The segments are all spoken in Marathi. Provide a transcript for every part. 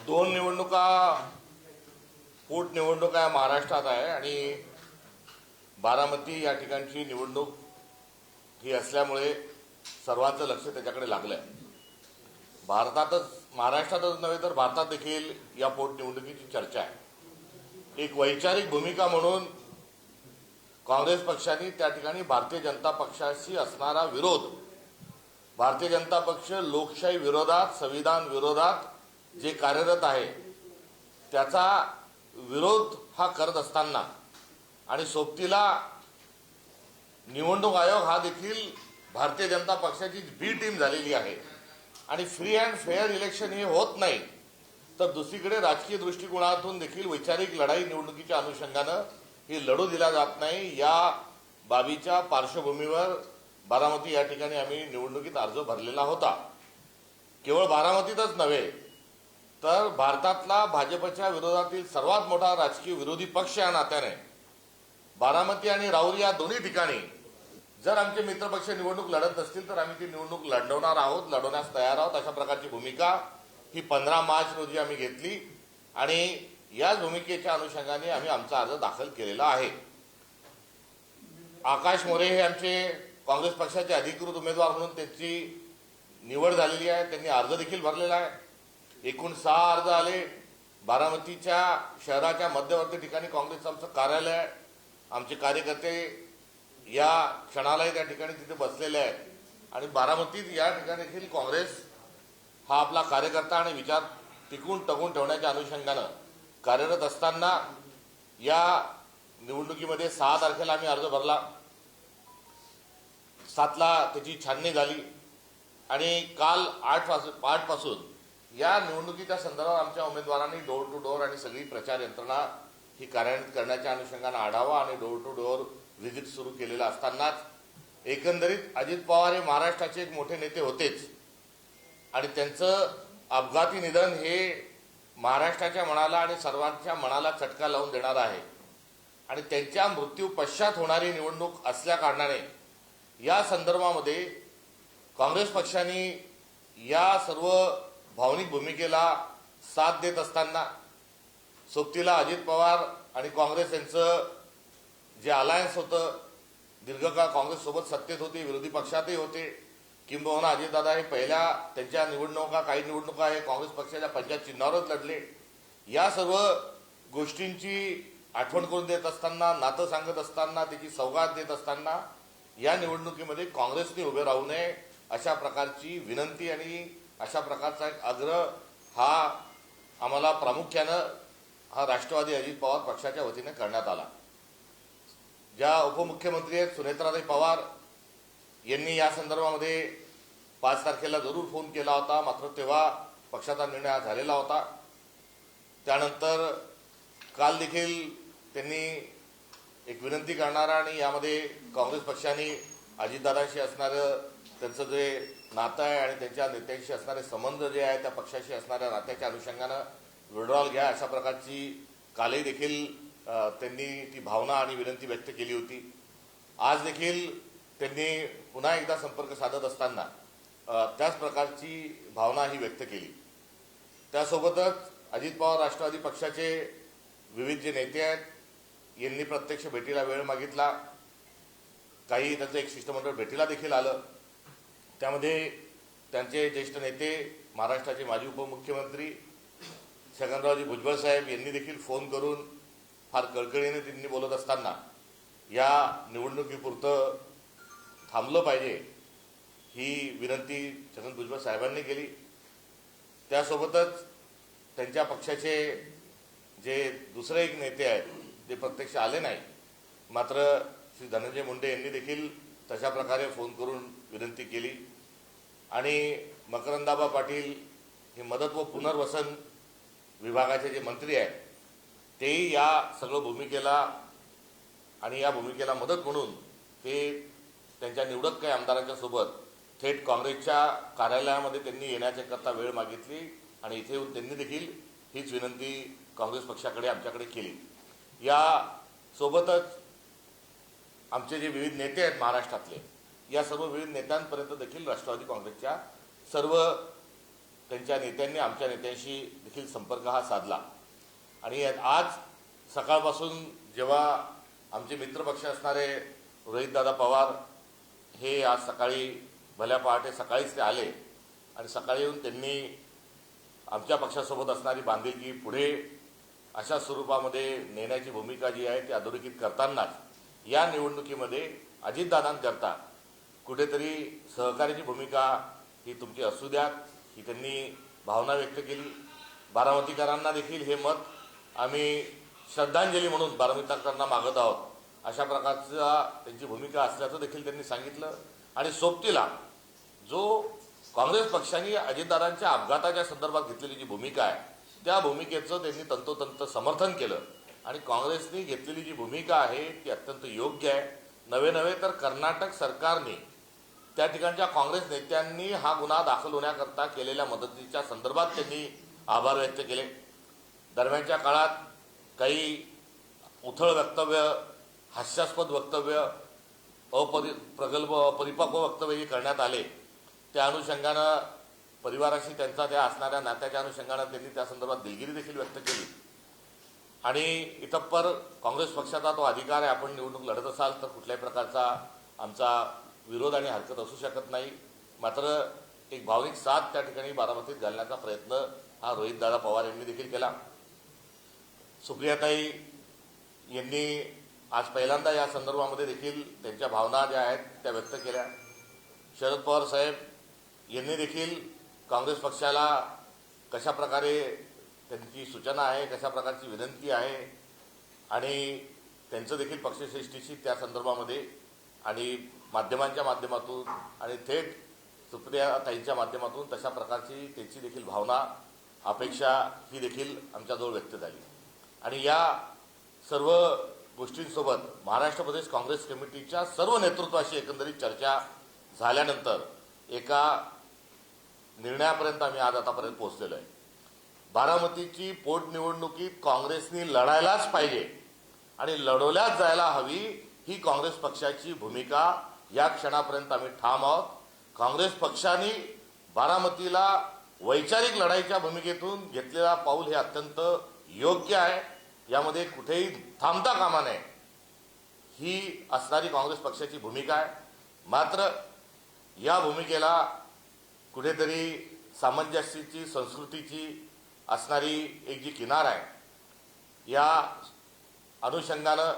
दोन निवडणुका पोटनिवडणुका महाराष्ट्रात आहे आणि बारामती या ठिकाणची निवडणूक ही असल्यामुळे सर्वांचं लक्ष त्याच्याकडे लागलं आहे. भारतातच महाराष्ट्रातच नव्हे तर भारतात देखील या पोटनिवडणुकीची चर्चा आहे. एक वैचारिक भूमिका म्हणून काँग्रेस पक्षाने त्या ठिकाणी भारतीय जनता पक्षाशी असणारा विरोध, भारतीय जनता पक्ष लोकशाही विरोधात, संविधान विरोधात जे कार्यरत आहे त्याचा विरोध हा करत असताना आणि सोबतीला निवडणूक आयोग हा देखील भारतीय जनता पक्षाची बी टीम झालेली आहे आणि फ्री अँड फेअर इलेक्शन हे होत नाही, तर दुसरीकडे राजकीय दृष्टिकोनातून देखील वैचारिक लढाई निवडणुकीच्या अनुषंगानं ही लढू दिला जात नाही. या बाबीच्या पार्श्वभूमीवर बारामती या ठिकाणी आम्ही निवडणुकीत अर्ज भरलेला होता. केवळ बारामतीतच नव्हे तर भारतातला भाजपच्या विरोधातील सर्वात मोठा राजकीय विरोधी पक्ष या नात्याने बारामती आणि राऊरी या दोन्ही ठिकाणी जर आमचे मित्रपक्ष निवडणूक लढत असतील तर आम्ही ती निवडणूक लढवणार आहोत, लढवण्यास तयार आहोत. अशा प्रकारची भूमिका ही 15 मार्च रोजी आम्ही घेतली आणि याच भूमिकेच्या अनुषंगाने आम्ही आमचा अर्ज दाखल केलेला आहे. आकाश मोरे हे आमचे काँग्रेस पक्षाचे अधिकृत उमेदवार म्हणून त्यांची निवड झालेली आहे. त्यांनी अर्ज देखील भरलेला आहे. एकूण 6 अर्ज आले. बारामतीच्या शहराच्या मध्यवर्ती ठिकाणी काँग्रेसचं आमचं कार्यालय आहे. आमचे कार्यकर्ते या क्षणालाही त्या ठिकाणी तिथे बसलेले आहेत आणि बारामतीत या ठिकाणी देखील काँग्रेस हा आपला कार्यकर्ता आणि विचार टिकून टकून ठेवण्याच्या अनुषंगानं कार्यरत असताना या निवडणुकीमध्ये 6 तारखेला आम्ही अर्ज भरला. 7ला त्याची छाननी झाली आणि काल 8 पासून या निवडणुकीच्या संदर्भात आमच्या उमेदवारांनी डोर टू डोर आणि सगळी प्रचार यंत्रणा ही कार्यान्वित करण्याच्या अनुषंगानं आढावा आणि डोर टू डोर व्हिजिट सुरू केलेला असतानाच एकंदरीत अजित पवार हे महाराष्ट्राचे एक मोठे नेते होतेच आणि त्यांचं अपघाती निधन हे महाराष्ट्राच्या मनाला आणि सर्वांच्या मनाला चटका लावून देणार आहे आणि त्यांच्या मृत्यू पश्चात होणारी निवडणूक असल्या कारणाने या संदर्भामध्ये काँग्रेस पक्षाने या सर्व भावनिक भूमिकेला साथ देत असताना सोबतीला अजित पवार आणि काँग्रेस यांचं जे अलायन्स होतं, दीर्घकाळ काँग्रेससोबत सत्तेत होते, विरोधी पक्षातही होते, किंबहुना अजितदादा हे पहिल्या त्यांच्या निवडणुका काही निवडणुका हे काँग्रेस पक्षाच्या पंचायत चिन्हावरच लढले. या सर्व गोष्टींची आठवण करून देत असताना, नातं सांगत असताना, त्याची सौगात देत असताना या निवडणुकीमध्ये काँग्रेसने उभे राहू नये अशा प्रकारची विनंती आणि अशा प्रकारचा एक आग्रह हा आम्हाला प्रामुख्यानं हा राष्ट्रवादी अजित पवार पक्षाच्या वतीने करण्यात आला. ज्या उपमुख्यमंत्री आहेत सुनेत्राताई पवार यांनी या संदर्भामध्ये 5 तारखेला जरूर फोन केला होता, मात्र तेव्हा पक्षाचा निर्णय हा झालेला होता. त्यानंतर काल देखील त्यांनी एक विनंती करणारा आणि यामध्ये काँग्रेस पक्षाने अजितदादांशी असणारं त्यांचं जे नातं आहे आणि त्यांच्या नेत्यांशी असणारे संबंध जे आहे त्या पक्षाशी असणाऱ्या नात्याच्या अनुषंगानं विड्रॉल घ्या अशा प्रकारची कालही देखील त्यांनी ती भावना आणि विनंती व्यक्त केली होती. आज देखील त्यांनी पुन्हा एकदा संपर्क साधत असताना त्याच प्रकारची भावना ही व्यक्त केली. त्यासोबतच अजित पवार राष्ट्रवादी पक्षाचे विविध जे नेते आहेत यांनी प्रत्यक्ष भेटीला वेळ मागितला. काही त्यांचं एक शिष्टमंडळ भेटीला देखील आलं. त्यामध्ये त्यांचे ज्येष्ठ नेते महाराष्ट्राचे माजी उपमुख्यमंत्री छगनरावजी भुजबळ साहेब यांनी देखील फोन करून फार कळकळीने त्यांनी बोलत असताना या निवडणुकीपुरतं थांबलं पाहिजे ही विनंती छगन भुजबळ साहेबांनी केली. त्यासोबतच त्यांच्या पक्षाचे जे दुसरे एक नेते आहेत ते प्रत्यक्ष आले नाही, मात्र श्री धनंजय मुंडे यांनी देखील तशा प्रकारे फोन करून विनंती केली आणि मकरंदाबा पाटील हे मदत व पुनर्वसन विभागाचे जे मंत्री आहेत तेही या सगळं भूमिकेला आणि या भूमिकेला मदत म्हणून ते त्यांच्या निवडक काही आमदारांच्या सोबत थेट काँग्रेसच्या कार्यालयामध्ये त्यांनी येण्याकरता वेळ मागितली आणि इथे येऊन त्यांनी देखील हीच विनंती काँग्रेस पक्षाकडे आमच्याकडे केली. या सोबतच आमचे जे विविध नेते आहेत महाराष्ट्रातले या सर्व विविध नेत्यांपर्यंत देखील राष्ट्रवादी काँग्रेसच्या सर्व त्यांच्या नेत्यांनी आमच्या नेत्यांशी देखील संपर्क हा साधला आणि आज सकाळपासून जेव्हा आमचे मित्रपक्ष असणारे रोहितदादा पवार हे आज सकाळी भल्या पहाटे सकाळीच ते आले आणि सकाळी येऊन त्यांनी आमच्या पक्षासोबत असणारी बांधिलकी पुढे अशा स्वरूपामध्ये नेण्याची भूमिका जी आहे ती अधोरेखित करतानाच या निवडणुकीमध्ये अजितदादांकरता कुठेतरी सहकार्याची भूमिका ही तुमची असू द्यात ही त्यांनी भावना व्यक्त केली. बारामतीकरांना देखील हे मत आम्ही श्रद्धांजली म्हणून बारामतीकरांना मागत आहोत अशा प्रकारचा त्यांची भूमिका असल्याचं देखील त्यांनी सांगितलं. आणि सोबतीला जो काँग्रेस पक्षाने अजितदादांच्या अपघाताच्या संदर्भात घेतलेली जी भूमिका आहे त्या भूमिकेचं त्यांनी तंतोतंत समर्थन केलं आणि काँग्रेसने घेतलेली जी भूमिका आहे ती अत्यंत योग्य आहे. नवे तर कर्नाटक सरकारने त्या ठिकाणच्या काँग्रेस नेत्यांनी हा गुन्हा दाखल होण्याकरता केलेल्या मदतीच्या संदर्भात त्यांनी आभार व्यक्त केले. दरम्यानच्या काळात काही उथळ वक्तव्य, हास्यास्पद वक्तव्य, प्रगल्भ अपरिपक्व वक्तव्य करण्यात आले. त्या अनुषंगानं परिवाराशी त्यांचा त्या असणाऱ्या नात्याच्या अनुषंगानं त्यांनी त्या संदर्भात दिलगिरी देखील व्यक्त केली. आणि इतप्पर काँग्रेस पक्षाचा तो अधिकार आहे, आपण निवडणूक लढत असाल तर कुठल्याही प्रकारचा आमचा विरोध आणि हरकत असू शकत नाही. मात्र एक भावनिक साथ त्या ठिकाणी बारामतीत घालण्याचा प्रयत्न हा रोहितदादा पवार यांनी देखील केला. सुप्रियाताई यांनी आज पहिल्यांदा या संदर्भामध्ये देखील त्यांच्या भावना ज्या आहेत त्या व्यक्त केल्या. शरद पवार साहेब यांनी देखील काँग्रेस पक्षाला कशा प्रकारे त्यांची सूचना आहे, कशा प्रकारची विनंती आहे आणि त्यांचं देखील पक्षश्रेष्ठीशी त्या संदर्भामध्ये आणि माध्यमांच्या माध्यमातून आणि थेट सुप्रियाताईंच्या माध्यमातून तशा प्रकारची त्यांची देखील भावना, अपेक्षा ही देखील आमच्याजवळ व्यक्त झाली. आणि या सर्व गोष्टींसोबत महाराष्ट्र प्रदेश काँग्रेस कमिटीच्या सर्व नेतृत्वाशी एकंदरीत चर्चा झाल्यानंतर एका निर्णयापर्यंत आम्ही आज आतापर्यंत पोहोचलेलो आहे. बारामतीची पोटनिवडणुकीत काँग्रेसनी लढायलाच पाहिजे आणि लढवल्याच जायला हवी ही काँग्रेस पक्षाची भूमिका या क्षणापर्यंत आम्ही ठाम आहोत. काँग्रेस पक्षाने बारामतीला वैचारिक लढाईच्या भूमिकेतून घेतलेला पाऊल हे अत्यंत योग्य आहे. यामध्ये कुठेही थांबता कामा नये ही असणारी काँग्रेस पक्षाची भूमिका आहे. मात्र या भूमिकेला कुठेतरी सामंजस्याची, संस्कृतीची असणारी एक जी किनार आहे या अनुषंगानं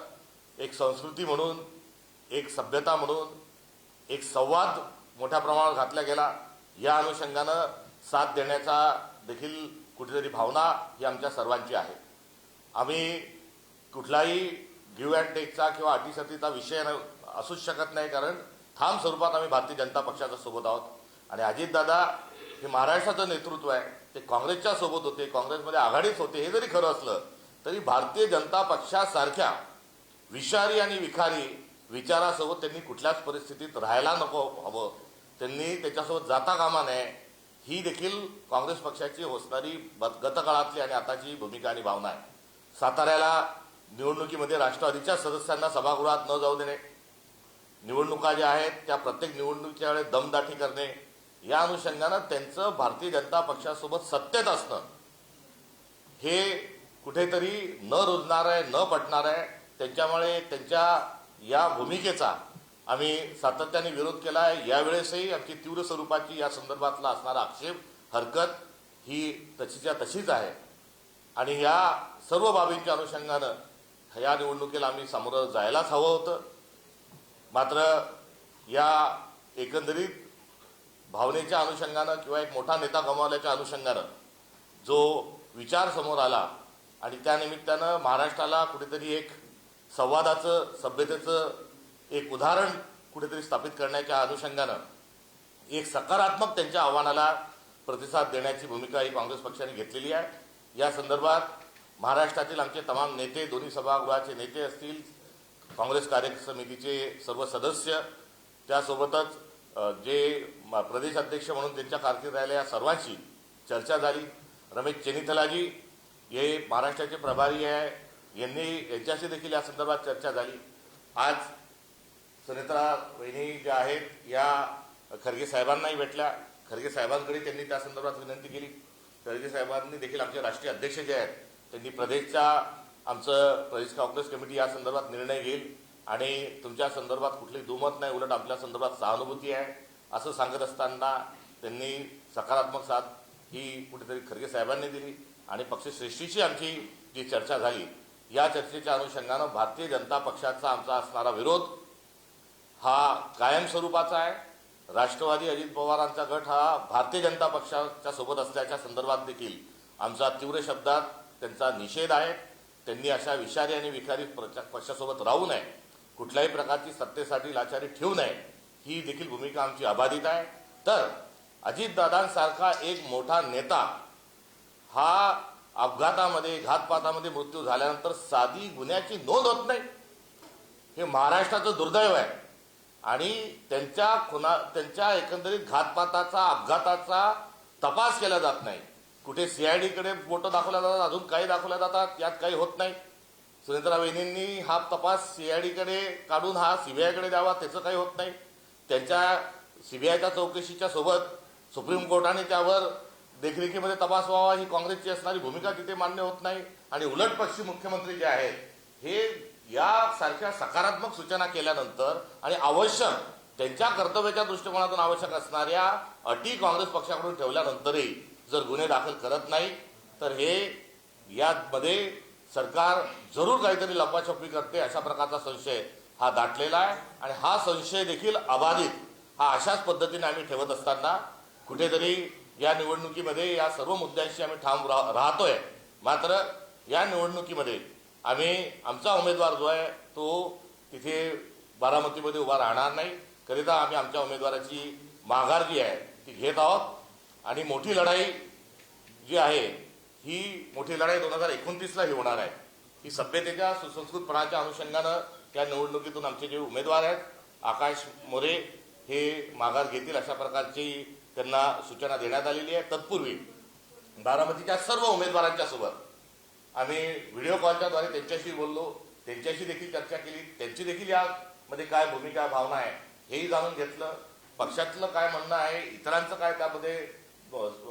एक संस्कृती म्हणून, एक सभ्यता म्हणून एक संवाद मोठ्या प्रमाणात घातला गेला. या अनुषंगानं साथ देण्याचा देखील कुठेतरी भावना ही आमच्या सर्वांची आहे. आम्ही कुठलाही गिव्ह अँड टेकचा किंवा अटीशर्तीचा विषय असूच शकत नाही, कारण ठाम स्वरूपात आम्ही भारतीय जनता पक्षाच्या सोबत आहोत. आणि अजितदादा हे महाराष्ट्राचं नेतृत्व आहे, ते काँग्रेसच्या सोबत होते, काँग्रेसमध्ये आघाडीत होते. हे जरी खरं असलं तरी भारतीय जनता पक्षासारख्या विषारी आणि विखारी विचारासोबत त्यांनी कुठल्याच परिस्थितीत राहायला नको हवं, त्यांनी त्याच्यासोबत जाता कामा नये ही देखील काँग्रेस पक्षाची असणारी गतकाळातली आणि आताची भूमिका आणि भावना आहे. साताऱ्याला निवडणुकीमध्ये राष्ट्रवादीच्या सदस्यांना सभागृहात न जाऊ देणे, निवडणुका ज्या आहेत त्या प्रत्येक निवडणुकीच्या वेळेस दमदाटी करणे, या अनुषंगानं त्यांचं भारतीय जनता पक्षासोबत सत्तेत असणं हे कुठेतरी न रुजणार आहे, न पटणार आहे. त्यांच्यामुळे त्यांच्या या भूमिकेचा आम्ही सातत्याने विरोध केला आहे. यावेळेसही आमची तीव्र स्वरूपाची या संदर्भातला असणारा आक्षेप, हरकत ही तशीच्या तशीच आहे. आणि या सर्व बाबींच्या अनुषंगानं या निवडणुकीला आम्ही सामोरं जायलाच हवं होतं. मात्र या एकंदरीत भावनेच्या अनुषंगानं किंवा एक मोठा नेता गमावल्याच्या अनुषंगानं जो विचार समोर आला आणि त्यानिमित्तानं महाराष्ट्राला कुठेतरी एक संवादाचं, सभ्यतेचं एक उदाहरण कुठेतरी स्थापित करण्याच्या अनुषंगानं एक सकारात्मक त्यांच्या आव्हानाला प्रतिसाद देण्याची भूमिका ही काँग्रेस पक्षाने घेतलेली आहे. या संदर्भात महाराष्ट्रातील आमचे तमाम नेते, दोन्ही सभागृहाचे नेते असतील, काँग्रेस कार्यसमितीचे समितीचे सर्व सदस्य, त्यासोबतच जे प्रदेश अध्यक्ष म्हणून त्यांच्या कारकीर्दीत राहिल्या या सर्वांशी चर्चा झाली. रमेश चेन्नीथलाजी हे महाराष्ट्राचे प्रभारी आहे, यांच्याशी देखील या संदर्भात चर्चा झाली. आज सुनेत्रा वहिनी ज्या आहेत या खरगे साहेबांनाही भेटल्या. खरगे साहेबांकडे त्यांनी त्या संदर्भात विनंती केली. खरगे साहेबांनी देखील आमचे राष्ट्रीय अध्यक्ष जे आहेत त्यांनी आमचं प्रदेश काँग्रेस कमिटी या संदर्भात निर्णय घेईल आणि तुमच्या संदर्भात कुठलीही दुमत नाही, उलट आपल्या संदर्भात सहानुभूती आहे असं सांगत असताना त्यांनी सकारात्मक साथ ही कुठेतरी खरगे साहेबांनी दिली. आणि पक्षश्रेष्ठीची आमची जी चर्चा झाली, या चर्चेच्या अनुषंगानं भारतीय जनता पक्षाचा आमचा असणारा विरोध हा कायम स्वरूपाचा आहे. राष्ट्रवादी अजित पवारांचा गट हा भारतीय जनता पक्षाच्या सोबत असल्याच्या संदर्भात देखील आमचा तीव्र शब्दात त्यांचा निषेध आहे. त्यांनी अशा विषारी आणि विखारी पक्षासोबत राहू नये, कुठल्याही प्रकारची सत्तेसाठी लाचारी ठेवू नये, ही देखील भूमिका आमची अबाधित आहे. तर अजितदादांसारखा एक मोठा नेता हा अपघातामध्ये घातपातामध्ये मृत्यू झाल्यानंतर साधी गुन्ह्याची नोंद होत नाही, हे महाराष्ट्राचं दुर्दैव आहे. आणि त्यांच्या एकंदरीत घातपाताचा अपघाताचा तपास केला जात नाही. कुठे सीआयडीकडे फोटो दाखवल्या जातात, अजून काही दाखवल्या जातात, यात काही होत नाही. सुनेत्रा वहिनींनी हा तपास सीआयडीकडे काढून हा सीबीआयकडे द्यावा, त्याचं काही होत नाही. त्यांच्या सीबीआयच्या चौकशीच्या सोबत सुप्रीम कोर्टाने त्यावर देखरेखीमध्ये तपास व्हावा, ही काँग्रेसची असणारी भूमिका तिथे मान्य होत नाही. आणि उलट पक्षी मुख्यमंत्री जे आहेत हे यासारख्या सकारात्मक सूचना केल्यानंतर आणि आवश्यक त्यांच्या कर्तव्याच्या दृष्टिकोनातून आवश्यक असणाऱ्या अटी काँग्रेस पक्षाकडून ठेवल्यानंतरही जर गुन्हे दाखल करत नाही, तर हे यामध्ये सरकार जरूर काहीतरी लपवाछपवी करते अशा प्रकारचा संशय हा दाटलेला आहे. आणि हा संशय देखील अबाधित हा अशाच पद्धतीने आम्ही ठेवत असताना कुठेतरी या निवडणुकीमध्ये या सर्व मुद्द्यांशी आम्ही ठाम राहतोय. मात्र या निवडणुकीमध्ये आमचा उमेदवार जो आहे तो तिथे बारामतीमध्ये उभा राहणार नाही, करिता आम्ही आमच्या उमेदवाराची माघार जी आहे ती घेत आहोत. आणि मोठी लढाई जी आहे ही मोठी लढाई 2029ला ही होणार आहे. ही सभ्यतेच्या सुसंस्कृतपणाच्या अनुषंगानं त्या निवडणुकीतून आमचे जे उमेदवार आहेत आकाश मोरे हे माघार घेतील अशा प्रकारची त्यांना सूचना देण्यात आलेली आहे. तत्पूर्वी बारामतीच्या सर्व उमेदवारांच्या सोबत आम्ही व्हिडिओ कॉलच्याद्वारे त्यांच्याशी बोललो, त्यांच्याशी देखील चर्चा केली, त्यांची देखील यामध्ये काय भूमिका भावना आहे हेही जाणून घेतलं. पक्षातलं काय म्हणणं आहे, इतरांचं काय त्यामध्ये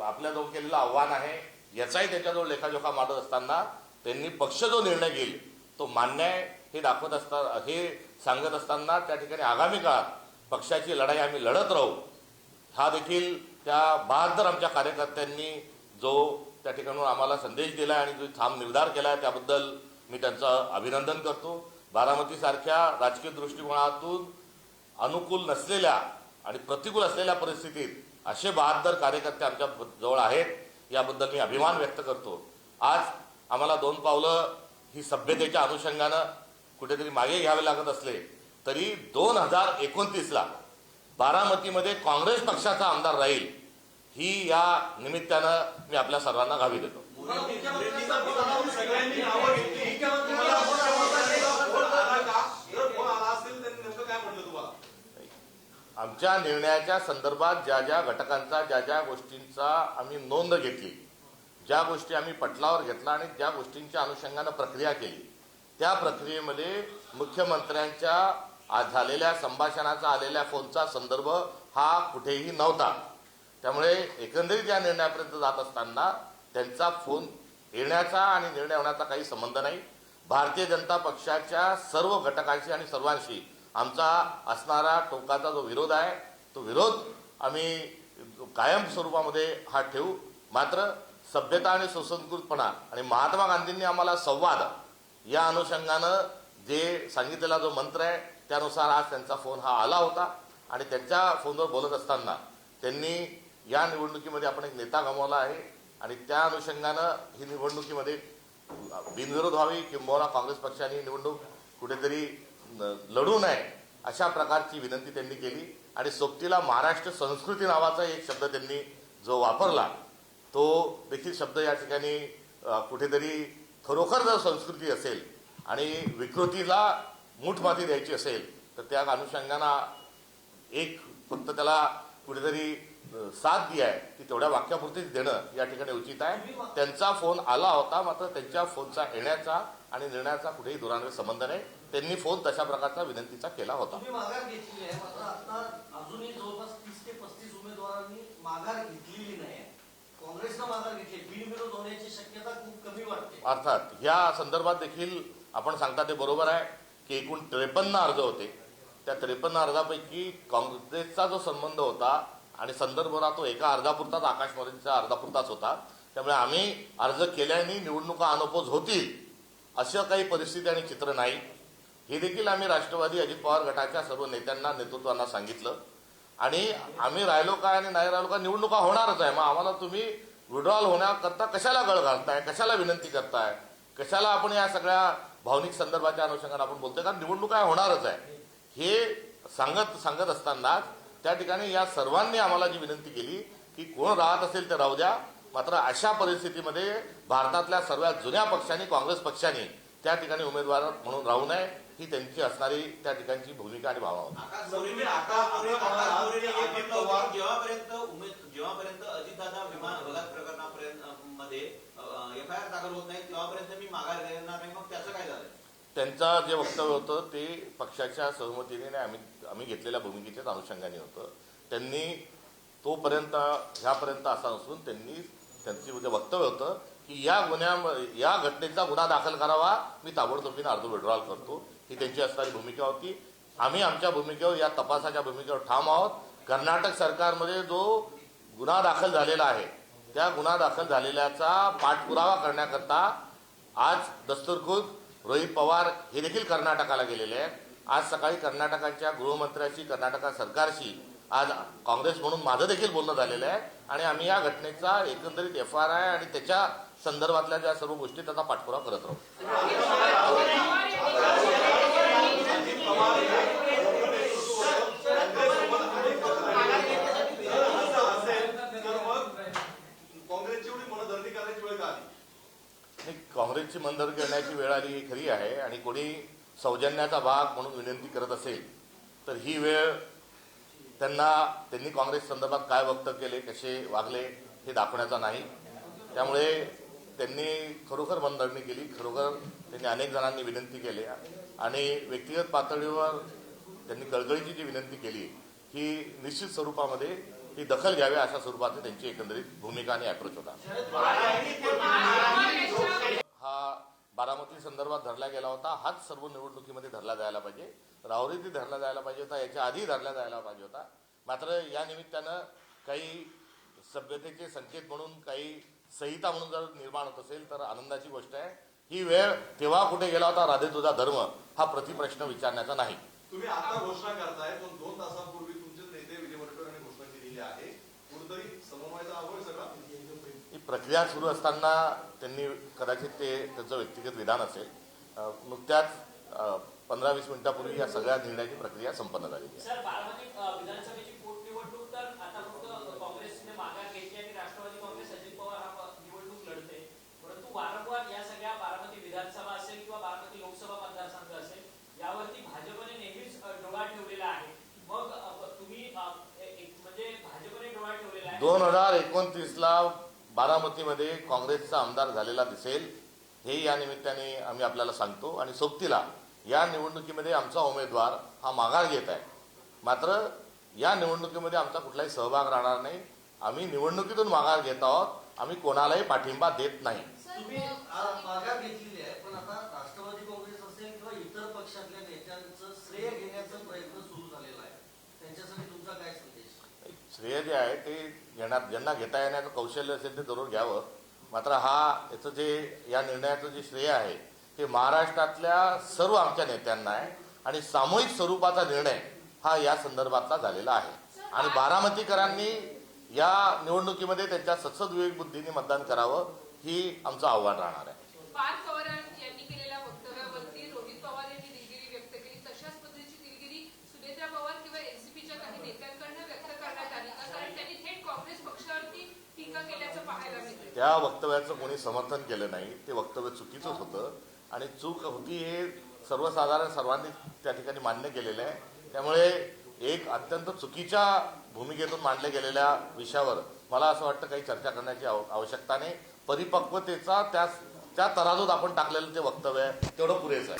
आपल्याजवळ केलेलं आव्हान आहे याचाही त्याच्याजवळ लेखाजोखा मांडत असताना त्यांनी पक्ष जो निर्णय घेईल तो मान्य आहे हे सांगत असताना त्या ठिकाणी आगामी काळात पक्षाची लढाई आम्ही लढत राहू हा देखील त्या 72 आमच्या कार्यकर्त्यांनी जो त्या ठिकाणून आम्हाला संदेश दिला आणि जो ठाम निर्धार केला त्याबद्दल मी त्यांचं अभिनंदन करतो. बारामतीसारख्या राजकीय दृष्टिकोनातून अनुकूल नसलेल्या आणि प्रतिकूल असलेल्या परिस्थितीत असे 72 कार्यकर्ते आमच्या जवळ आहेत याबद्दल मी अभिमान व्यक्त करतो. आज आम्हाला 2 पावलं ही सभ्यतेच्या अनुषंगानं कुठेतरी मागे घ्यावे लागत असले तरी 2029ला बारामतीमध्ये काँग्रेस पक्षाचा आमदार राहील ही या निमित्तानं मी आपल्या सर्वांना ग्वाही देतो. आमच्या निर्णयाच्या संदर्भात ज्या ज्या घटकांचा ज्या गोष्टींचा आम्ही नोंद घेतली, ज्या गोष्टी आम्ही पटलावर घेतला आणि ज्या गोष्टींच्या अनुषंगानं प्रक्रिया केली, त्या प्रक्रियेमध्ये मुख्यमंत्र्यांच्या झालेल्या संभाषणाचा आलेल्या फोनचा संदर्भ हा कुठेही नव्हता. त्यामुळे एकंदरीत या निर्णयापर्यंत जात असताना त्यांचा फोन येण्याचा आणि निर्णय होण्याचा काही संबंध नाही. भारतीय जनता पक्षाच्या सर्व घटकांशी आणि सर्वांशी आमचा असणारा टोकाचा जो विरोध आहे तो विरोध आम्ही कायम स्वरूपामध्ये हा ठेवू. मात्र सभ्यता आणि सुसंस्कृतपणा आणि महात्मा गांधींनी आम्हाला संवाद या अनुषंगानं जे सांगितलेला जो मंत्र आहे त्यानुसार आज त्यांचा फोन हा आला होता आणि त्यांच्या फोनवर बोलत असताना त्यांनी या निवडणुकीमध्ये आपण एक नेता गमावला आहे आणि त्या अनुषंगानं ही निवडणुकीमध्ये बिनविरोध व्हावी किंबहुना काँग्रेस पक्षाने ही निवडणूक कुठेतरी लढू नये अशा प्रकारची विनंती त्यांनी केली. आणि सोबतीला महाराष्ट्र संस्कृती नावाचा एक शब्द त्यांनी जो वापरला तो देखील शब्द या ठिकाणी कुठेतरी खरोखर जर संस्कृती असेल आणि विकृतीला मूठमाती द्यायची असेल तर त्या अनुषंगानं एक फक्त त्याला कुठेतरी साथ जी आहे ती तेवढ्या वाक्यापुरतीच देणं या ठिकाणी उचित आहे. त्यांचा फोन आला होता, मात्र त्यांच्या फोनचा येण्याचा आणि निर्णयाचा कुठेही दुरान्वय संबंध नाही. त्यांनी फोन तशा प्रकारचा विनंतीचा केला होता. माघार घेतली आहे, मात्र आता अजूनही जवळपास 30 ते 35 उमेदवारांनी माघार घेतलेली नाही, काँग्रेसनं माघार घेतली, बिनविरोध होण्याची शक्यता खूप कमी वाटते. अर्थात या संदर्भात देखील आपण सांगता ते बरोबर आहे की एकूण 53 अर्ज होते. त्या 53 अर्जापैकी काँग्रेसचा जो संबंध होता आणि संदर्भ होता तो एका अर्जापुरताच, आकाश मोरेंच्या अर्जापुरताच होता. त्यामुळे आम्ही अर्ज केल्याने निवडणुका अनपोज होतील असं काही परिस्थिती आणि चित्र नाही. हे देखील आम्ही राष्ट्रवादी अजित पवार गटाच्या सर्व नेत्यांना, नेतृत्वांना सांगितलं. आणि आम्ही राहिलो काय आणि नाही राहिलो का, निवडणुका होणारच आहे. मग आम्हाला तुम्ही विड्रॉल होण्याकरता कशाला गळ घालताय, कशाला विनंती करताय, कशाला आपण या सगळ्या भावनिक संदर्भाच्या अनुषंगाने आपण बोलतोय, कारण निवडणुका होणारच आहे. हे सांगत असताना त्या ठिकाणी या सर्वांनी आम्हाला जी विनंती केली की कोण राहत असेल ते राहू द्या, मात्र अशा परिस्थितीमध्ये भारतातल्या सर्वात जुन्या पक्षांनी, काँग्रेस पक्षाने त्या ठिकाणी उमेदवार म्हणून राहू नये, ही त्यांची असणारी त्या ठिकाणची भूमिका आणि भावना होती. जेव्हापर्यंत अजितदादा विमान अपघात प्रकरणापर्यंत मध्ये एफआयआर दाखल होत नाही तेव्हापर्यंत मी माघार घेणार नाही, मग त्याचं काय झालं? त्यांचं जे वक्तव्य होतं ते पक्षाच्या सहमतीने आम्ही घेतलेल्या भूमिकेच्याच अनुषंगाने होतं. त्यांनी तोपर्यंत ह्यापर्यंत असा नसून त्यांची जे वक्तव्य होतं की या घटनेचा गुन्हा दाखल करावा, मी ताबडतोबीने अर्ज विड्रॉल करतो, ही त्यांची असणारी भूमिका होती. आम्ही आमच्या भूमिकेवर, या तपासाच्या भूमिकेवर ठाम आहोत. कर्नाटक सरकारमध्ये जो गुन्हा दाखल झालेला आहे त्या गुन्हा दाखल झालेल्याचा पाठपुरावा करण्याकरता आज दस्तुरखुद रोहित पवार हे देखील कर्नाटकाला गेलेले आहेत. आज सकाळी कर्नाटकाच्या गृहमंत्र्याशी, कर्नाटक सरकारशी आज काँग्रेस म्हणून माझं देखील बोलणं झालेलं आहे. आणि आम्ही या घटनेचा एकंदरीत एफआयआर आणि त्याच्या संदर्भातल्या ज्या सर्व गोष्टी त्याचा पाठपुरावा करत राहू. काँग्रेसची मनधरणी करण्याची वेळ आली ही खरी आहे. आणि कोणी सौजन्याचा भाग म्हणून विनंती करत असेल तर ही वेळ त्यांनी काँग्रेस संदर्भात काय वक्तव्य केले, कसे वागले हे दाखवण्याचा नाही. त्यामुळे त्यांनी खरोखर मनधरणी केली, खरोखर त्यांनी अनेक जणांनी विनंती केली आणि व्यक्तिगत पातळीवर त्यांनी कळकळीची जी विनंती केली ही निश्चित स्वरूपामध्ये ही दखल घ्यावी अशा स्वरूपाची त्यांची एकंदरीत भूमिका आणि अप्रोच होता. हा बारामती संदर्भात धरला गेला होता, हाच सर्व निवडणुकीमध्ये धरला जायला पाहिजे. राहुरीतही धरला जायला पाहिजे होता, याच्या आधी धरला जायला पाहिजे होता. मात्र या निमित्तानं काही सभ्यतेचे संकेत म्हणून, काही संहिता म्हणून जर निर्माण होत असेल तर आनंदाची गोष्ट आहे. ही वेळ तेव्हा कुठे गेला होता, राधे तुझा धर्म, हा प्रतिप्रश्न विचारण्याचा नाही. तुम्ही आता घोषणा करताय, पण 2 तासांपूर्वी तुमचे नेते विजय वडेट्टीवार यांनी घोषणा केलेली आहे. कुठेतरी समन्वयाचा अभाव सगळा. ही प्रक्रिया सुरू असताना त्यांनी कदाचित त्यांचं व्यक्तिगत विधान असेल. नुकत्याच 15-20 मिनिटापूर्वी या सगळ्या निर्णयाची प्रक्रिया संपन्न झाली आहे. सर, बारामती विधानसभेची पोटनिवडणूक तर आता फक्त काँग्रेसने माघार घेतली आणि राष्ट्रवादी काँग्रेस अजित पवार हा निवडणूक लढते, परंतु वारंवार या सगळ्या बारामती विधानसभा असेल किंवा बारामती लोकसभा मतदारसंघ असेल यावरती भाजपने नेहमीच डोळा ठेवलेला आहे. मग तुम्ही म्हणजे भाजपने डोळा ठेवलेला आहे. 2029ला बारामतीमध्ये काँग्रेसचा आमदार झालेला दिसेल, हे या निमित्ताने आम्ही आपल्याला सांगतो. आणि सोबतीला या निवडणुकीमध्ये आमचा उमेदवार हा माघार घेत आहे. मात्र या निवडणुकीमध्ये आमचा कुठलाही सहभाग राहणार नाही. आम्ही निवडणुकीतून माघार घेत आहोत, आम्ही कोणालाही पाठिंबा देत नाही. तुम्ही माघार घेतलेली आहे, पण आता राष्ट्रवादी काँग्रेस असेल किंवा इतर पक्षातल्या नेत्यांचं श्रेय घेण्याचा प्रयत्न सुरू झालेला आहे, त्यांच्यासाठी तुमचा काय संदेश? श्रेय जे आहे ते ज्यांना घेता येण्याचं कौशल्य असेल ते जरूर घ्यावं. मात्र याचं जे या निर्णयाचं जे श्रेय आहे ते महाराष्ट्रातल्या सर्व आमच्या नेत्यांना आहे आणि सामूहिक स्वरूपाचा निर्णय हा या संदर्भातला झालेला आहे. आणि बारामतीकरांनी या निवडणुकीमध्ये त्यांच्या सत्सद विवेक बुद्धीने मतदान करावं, ही आमचं आव्हान राहणार आहे. पार्थ पवार यांनी केलेल्या वक्तव्यावरती रोहित पवार यांनी दिलगिरी व्यक्त केली. तशाच पद्धतीची दिलगिरी सुनेत्रा पवार किंवा एनसीपीच्या काही नेत्यांकडून व्यक्त करण्यात आली का? कारण त्यांनी थेट काँग्रेस पक्षावरती टीका केल्याचं पाहायला मिळतं. त्या वक्तव्याचं कोणी समर्थन केलं नाही. ते वक्तव्य चुकीचंच होतं आणि चूक होती हे सर्वसाधारण सर्वांनी त्या ठिकाणी मान्य केलेलं आहे. त्यामुळे एक अत्यंत चुकीच्या भूमिकेतून मांडल्या गेलेल्या विषयावर मला असं वाटतं काही चर्चा करण्याची आवश्यकता नाही. परिपक्वतेचा त्या तराजूत आपण टाकलेलं ते वक्तव्य आहे तेवढं पुरेसं आहे.